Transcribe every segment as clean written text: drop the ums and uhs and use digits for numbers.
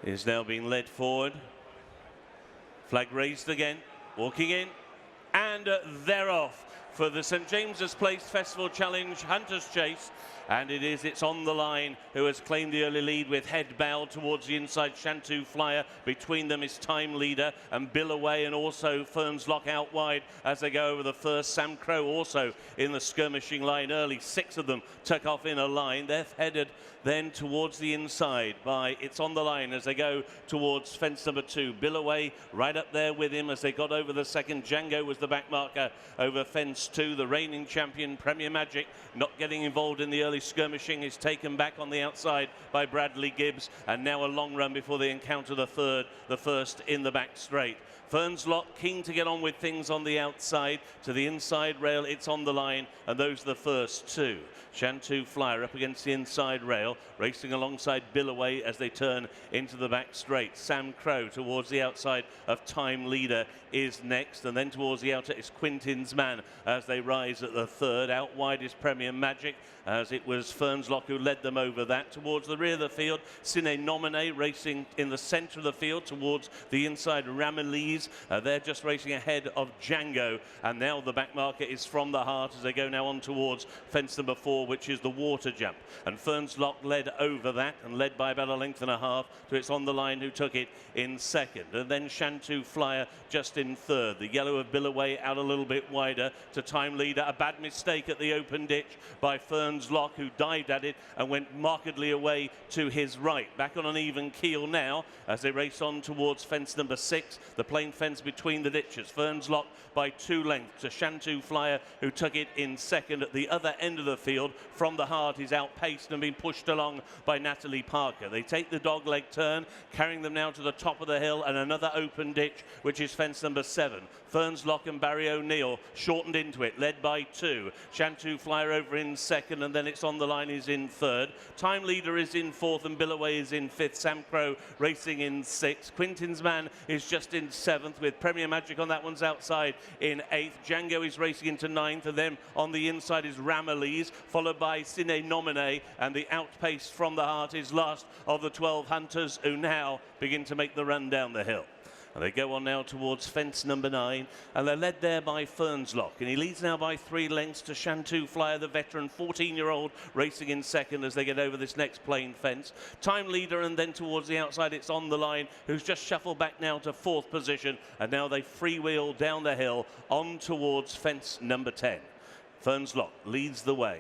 is now being led forward. Flag raised again, walking in, and they're off for the St James's Place Festival Challenge Hunters Chase. And it's on the line, who has claimed the early lead with head bowed towards the inside. Shantou Flyer between them is time leader, and Bill Away and also Ferns Lock out wide as they go over the first. Sam Crow also in the skirmishing line early. 6 of them took off in a line. They're headed then towards the inside by It's on the Line as they go towards fence number 2. Bill Away right up there with him as they got over the second. Django was the back marker over fence 2. The reigning champion Premier Magic not getting involved in the early skirmishing is taken back on the outside by Bradley Gibbs, and now a long run before they encounter the first in the back straight. Ferns Lock keen to get on with things on the outside to the inside rail. It's on the line, and those are the first 2. Shantou Flyer up against the inside rail, racing alongside Bill Away as they turn into the back straight. Sam Crow towards the outside of Time Leader is next, and then towards the outer is Quintin's Man as they rise at the third. Out wide is Premier Magic, as it was Ferns Lock who led them over that. Towards the rear of the field, Sine Nomine racing in the centre of the field towards the inside. Ramillies, they're just racing ahead of Django, and now the back marker is From the Heart as they go now on towards fence number 4, which is the water jump. And Ferns Lock led over that and led by about a length and a half to It's on the Line, who took it in second. And then Shantou Flyer just in third. The yellow of Bill Away out a little bit wider to Time Leader. A bad mistake at the open ditch by Ferns Lock, who dived at it and went markedly away to his right. Back on an even keel now as they race on towards fence number 6, the plain fence between the ditches. Ferns Lock by 2 lengths to Shantou Flyer, who took it in second. At the other end of the field, From the Heart is outpaced and being pushed along by Natalie Parker. They take the dogleg turn, carrying them now to the top of the hill and another open ditch, which is fence number 7. Ferns Lock and Barry O'Neill shortened into it, led by 2. Shantou Flyer over in second, and then It's on the Line is in third. Time Leader is in fourth, and Bill Away is in fifth. Sam Crow racing in 6th. Quintin's Man is just in 7th, with Premier Magic on that one's outside in 8th. Django is racing into 9th, and then on the inside is Ramillies, followed by Sine Nomine, and the outpace From the Heart is last of the 12 hunters, who now begin to make the run down the hill. And they go on now towards fence number 9, and they're led there by Ferns Lock, and he leads now by 3 lengths to Shantou Flyer, the veteran 14-year-old, racing in second as they get over this next plain fence. Time Leader, and then towards the outside It's on the Line, who's just shuffled back now to 4th position, and now they freewheel down the hill on towards fence number 10. Ferns Lock leads the way.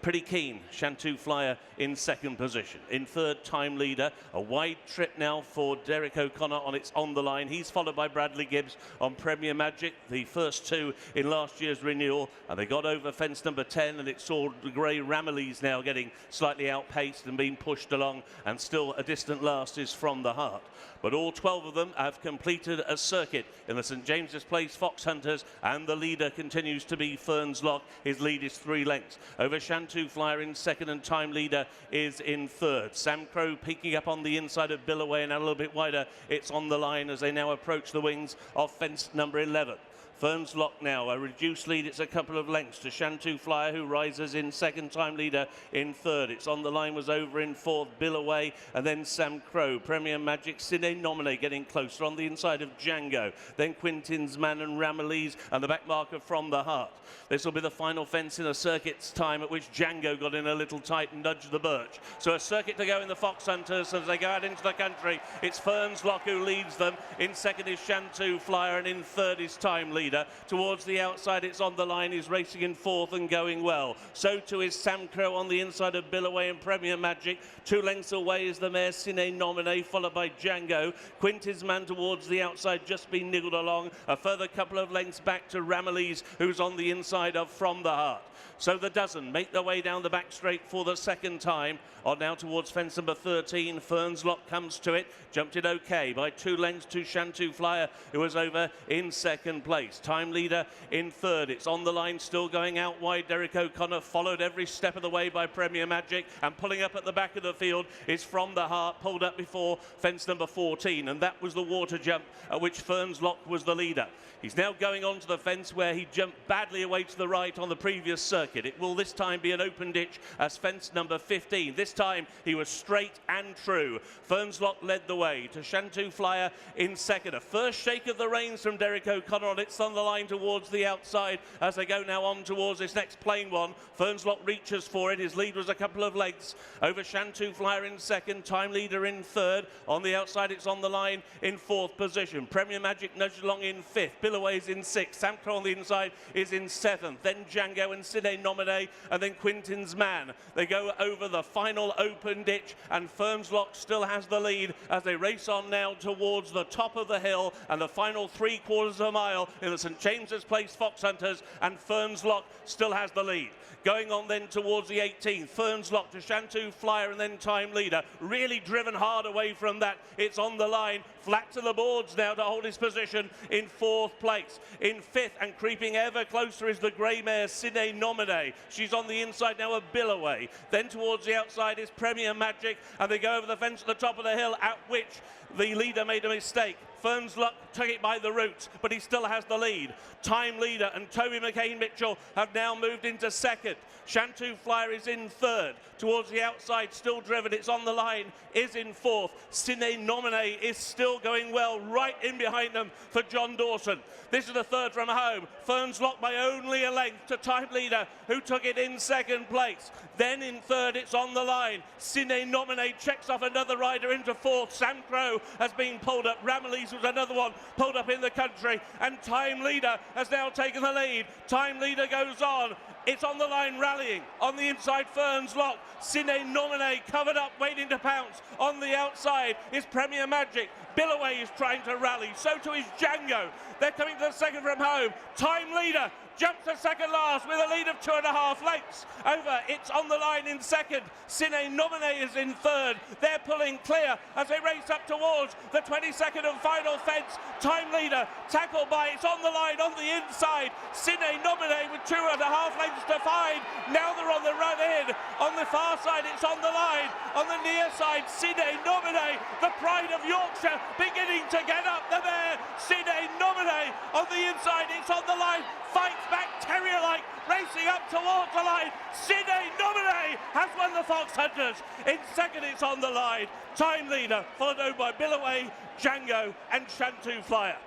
Pretty keen, Shantou Flyer in second position. In third, Time Leader. A wide trip now for Derek O'Connor on It's on the Line. He's followed by Bradley Gibbs on Premier Magic, the first 2 in last year's renewal. And they got over fence number 10, and it saw the grey Ramillies now getting slightly outpaced and being pushed along. And still a distant last is From the Heart. But all 12 of them have completed a circuit in the St James's Place Fox Hunters, and the leader continues to be Ferns Lock. His lead is 3 lengths over Shantou Flyer in second, and Time Leader is in third. Sam Crow peeking up on the inside of Bill Away, and a little bit wider It's on the Line as they now approach the wings of fence number 11. Ferns Lock now, a reduced lead. It's a couple of lengths to Shantou Flyer, who rises in second. Time Leader in third. It's on the Line was over in fourth. Bill Away, and then Sam Crow. Premier Magic, Sine Nomine getting closer on the inside of Django. Then Quintin's Man and Ramillies, and the back marker From the Heart. This will be the final fence in a circuit's time, at which Django got in a little tight and nudged the birch. So a circuit to go in the Fox Hunters as they go out into the country. It's Ferns Lock who leads them. In second is Shantou Flyer, and in third is Time Leader. Towards the outside, It's on the Line, is racing in fourth and going well. So too is Sam Crow on the inside of Bill Away and Premier Magic. 2 lengths away is the mare Sine Nomine, followed by Django. Quintin's Man towards the outside, just been niggled along. A further couple of lengths back to Ramillies, who's on the inside of From the Heart. So the dozen make their way down the back straight for the second time. On now towards fence number 13. Ferns Lock comes to it. Jumped it okay by 2 lengths to Shantou Flyer, who was over in second place. Time Leader in third. It's on the Line, still going out wide. Derek O'Connor followed every step of the way by Premier Magic, and pulling up at the back of the field is From the Heart, pulled up before fence number 14, and that was the water jump at which Ferns Lock was the leader. He's now going on to the fence where he jumped badly away to the right on the previous circuit. It will this time be an open ditch as fence number 15. This time he was straight and true. Ferns Lock led the way to Shantou Flyer in second. A first shake of the reins from Derek O'Connor. It's on the line towards the outside as they go now on towards this next plain one. Ferns Lock reaches for it. His lead was a couple of lengths over Shantou Flyer in second. Time leader in third. On the outside it's on the line in fourth position. Premier Magic nudged along in fifth. Billaway's in sixth. Sam Crow on the inside is in seventh. Then Django and Sine Nomine, and then Quintin's Man. They go over the final open ditch, and Ferns Lock still has the lead as they race on now towards the top of the hill and the final 3/4 of a mile in the St James's Place Fox Hunters, and Ferns Lock still has the lead. Going on then towards the 18th, Ferns Lock to Shantou Flyer and then Time Leader. Really driven hard away from that. It's on the line, flat to the boards now to hold his position in fourth place. In fifth and creeping ever closer is the grey mare Sine Nomine. She's on the inside now of Billaway. Then towards the outside is Premier Magic, and they go over the fence at the top of the hill, at which the leader made a mistake. Ferns Lock took it by the roots, but he still has the lead. Time Leader and Toby McCain-Mitchell have now moved into second. Shantou Flyer is in third. Towards the outside, still driven, it's on the line, is in fourth. Sine Nomine is still going well, right in behind them for John Dawson. This is the third from home. Ferns Lock by only a length to Time Leader, who took it in second place. Then in third, it's on the line. Sine Nomine checks off another rider into fourth. Sam Crow has been pulled up. Ramillies was another one pulled up in the country. And Time Leader has now taken the lead. Time Leader goes on. It's on the line rallying. On the inside, Ferns Lock. Sine Nomine covered up, waiting to pounce. On the outside is Premier Magic. Billaway is trying to rally. So too is Django. They're coming to the second from home. Time Leader jumps to second last with a lead of 2.5 lengths over. It's on the line in second. Sine Nomine is in third. They're pulling clear as they race up towards the 22nd and final fence. Time Leader tackled by, it's on the line on the inside. Sine Nomine with 2.5 lengths to find. Now they're on the run in. On the far side, it's on the line. On the near side, Sine Nomine, the pride of Yorkshire, beginning to get up the mare. Sine Nomine on the inside, it's on the line. Fights back terrier-like, racing up towards the line. Sine Nomine has won the Fox Hunters. In second, it's on the line. Time Leader, followed by Billaway, Django and Shantou Flyer.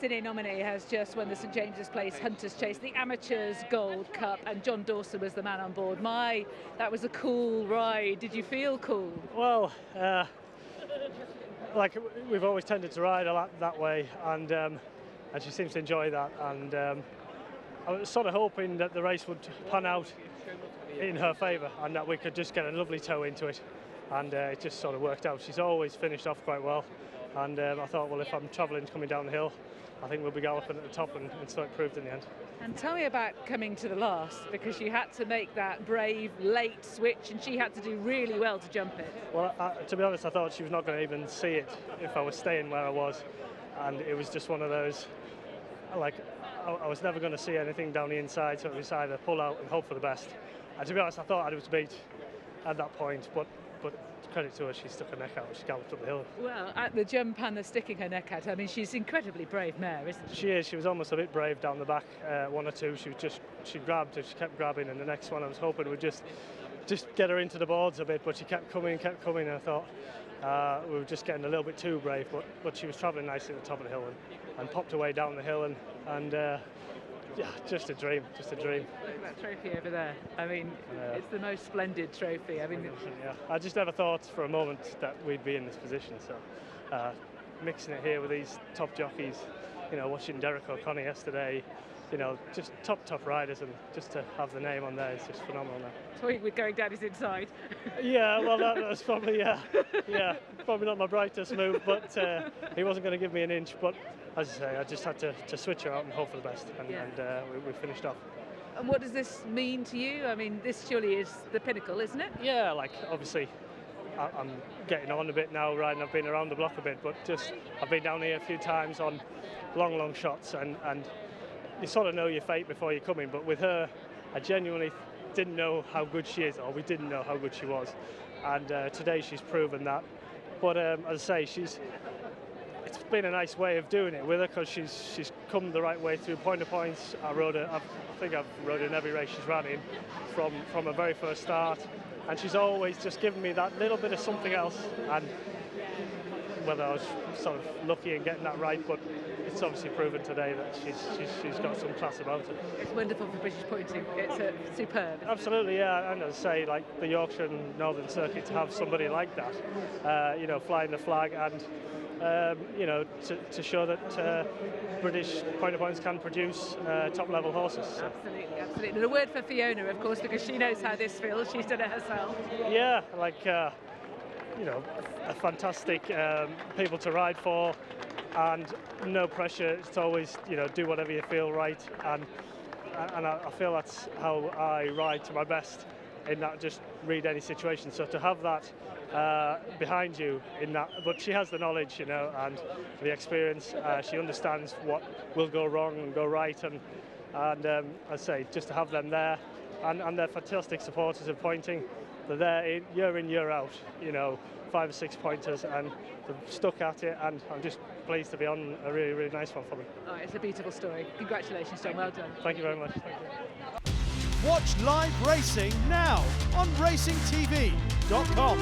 Sine Nomine has just won the St James's Place Hunters Chase, the Amateurs Gold Cup, and John Dawson was the man on board. That was a cool ride. Did you feel cool? Well, like we've always tended to ride a lot that way, and she seems to enjoy that. And I was sort of hoping that the race would pan out in her favour and that we could just get a lovely toe into it, and it just sort of worked out. She's always finished off quite well, and I thought, well, if I'm travelling coming down the hill, I think we'll be galloping at the top, and so it proved in the end. And tell me about coming to the last, because you had to make that brave late switch and she had to do really well to jump it. Well, to be honest, I thought she was not going to even see it if I was staying where I was, and it was just one of those, like, I was never going to see anything down the inside, so it was either pull out and hope for the best. And to be honest, I thought I was beat at that point, but credit to her, she stuck her neck out, she galloped up the hill. Well, at the jump and the sticking her neck out, I mean, she's an incredibly brave mare, isn't she? She is. She was almost a bit brave down the back, one or two. She grabbed, she kept grabbing, and the next one I was hoping would just get her into the boards a bit, but she kept coming, and I thought we were just getting a little bit too brave, but she was travelling nicely at the top of the hill and popped away down the hill, and yeah, just a dream. Look at that trophy over there. I mean, it's the most splendid trophy. I mean, yeah, I just never thought for a moment that we'd be in this position. So, mixing it here with these top jockeys, you know, watching Derek O'Connor yesterday, you know, just top riders, and just to have the name on there is just phenomenal now. Toying with going down his inside. Yeah, well, that was probably, probably not my brightest move, but he wasn't going to give me an inch. But as I say, I just had to switch her out and hope for the best, and we finished off. And what does this mean to you? I mean, this surely is the pinnacle, isn't it? Yeah, like, obviously, I'm getting on a bit now, riding. I've been around the block a bit, but I've been down here a few times on long shots, and you sort of know your fate before you come in. But with her, I genuinely didn't know how good she is, or we didn't know how good she was, and today she's proven that. But as I say, been a nice way of doing it with her, because she's come the right way through point to points. I think I've rode in every race she's ran in from her very first start, and she's always just given me that little bit of something else. And whether I was sort of lucky in getting that right, but it's obviously proven today that she's got some class about her. It's wonderful for British pointing. It's superb. Absolutely, yeah. And as I say, like the Yorkshire and Northern Circuit, to have somebody like that, flying the flag, and to show that British point points can produce top-level horses. So. Absolutely. And a word for Fiona, of course, because she knows how this feels. She's done it herself. Yeah, a fantastic people to ride for, and no pressure. It's always, do whatever you feel right, and I feel that's how I ride to my best, in that just read any situation. So to have that behind you in that, but she has the knowledge, and the experience. She understands what will go wrong and go right, and I say, just to have them there, and they're fantastic supporters of pointing. They're there year in, year out, 5 or 6 pointers, and they've stuck at it, and I'm just pleased to be on a really, really nice one for them. Oh, it's a beautiful story. Congratulations, John. Well done. Thank you very much. Thank you. Watch live racing now on racingtv.com.